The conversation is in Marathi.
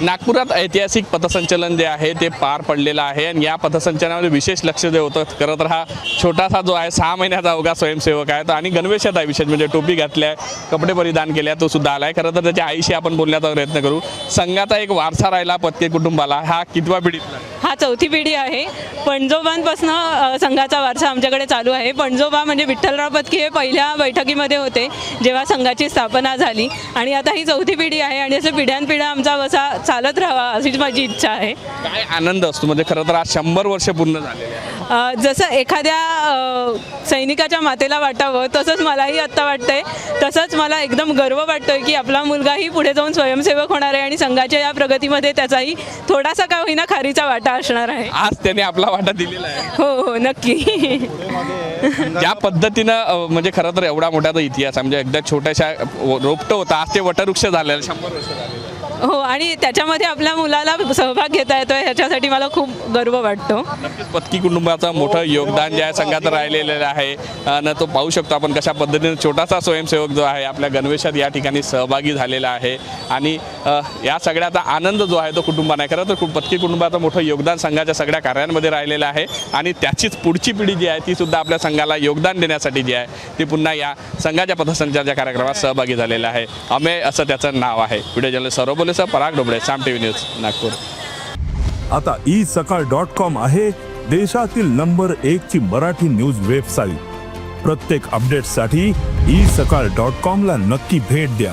नागपुरात ऐतिहासिक पथसंचलन जे आहे ते पार पडलेलं आहे आणि या पथसंचलनामध्ये विशेष लक्ष जे होतं खरं तर हा छोटासा जो आहे 6 महिन्याचा अवघा स्वयंसेवक आहे. तो आणि गणवेशात आहे विशेष म्हणजे टोपी घातली आहे, कपडे परिधान केले आहे, तो सुद्धा आला आहे. खरं तर त्याच्या आईशी आपण बोलण्याचा प्रयत्न करू. संघाचा एक वारसा राहिला पत्के कुटुंबाला, हा कितवा पिढीतला? हा 4थी पिढी आहे. पणजोबांपासून संघाचा वारसा आमच्याकडे चालू आहे. पणजोबा म्हणजे विठ्ठलराव पत्की हे पहिल्या बैठकीमध्ये होते जेव्हा संघाची स्थापना झाली आणि आता ही 4थी पिढी आहे आणि असं पिढ्यानपिढ्या आमचा वसा चालत राहावा अशीच माझी इच्छा आहे. काय आनंद असतो म्हणजे खरं तर आज 100 वर्ष पूर्ण झालेले आहे. जसं एखाद्या सैनिकाच्या मातेला वाटावं तसंच मलाही आत्ता वाटतंय. तसंच मला एकदम गर्व वाटतोय की आपला मुलगाही पुढे जाऊन स्वयंसेवक होणार आहे आणि संघाच्या या प्रगतीमध्ये त्याचाही थोडासा का होईना खारीचा वाटा असणार आहे. आज त्याने आपला वाटा दिलेला आहे. हो हो नक्की. ज्या पद्धतीनं म्हणजे खरं तर एवढा मोठा तो इतिहास आहे म्हणजे एकदा छोट्याशा रोपटं होतं आज ते वटवृक्ष झालेलं 100 वर्ष झालेलं. हो आणि त्याच्यामध्ये आपल्या मुलाला सहभाग घेता येतोय ह्याच्यासाठी मला खूप गर्व वाटतो. नक्कीच पत्की कुटुंबाचं मोठं योगदान जे आहे संघात राहिलेलं आहे आणि तो पाहू शकतो आपण कशा पद्धतीने छोटासा स्वयंसेवक जो आहे आपल्या गणवेशात या ठिकाणी सहभागी झालेला आहे आणि या सगळ्याचा आनंद जो आहे तो कुटुंबाने आहे. खरं तर पत्की कुटुंबाचं मोठं योगदान संघाच्या सगळ्या कार्यांमध्ये राहिलेलं आहे आणि त्याचीच पुढची पिढी जी आहे ती सुद्धा आपल्या संघाला योगदान देण्यासाठी जी आहे ती पुन्हा या संघाच्या पथसंचलनाच्या कार्यक्रमात सहभागी झालेला आहे. अमेय असं त्याचं नाव आहे. व्हिडिओ जर्नलिस्ट सौरभ बोलेसह पराग डोबळे, साम टीव्ही न्यूज, नागपूर. आता isakal.com आहे देशातील नंबर 1 ची मराठी न्यूज वेबसाईट. प्रत्येक अपडेटसाठी isakal.com ला नक्की भेट द्या.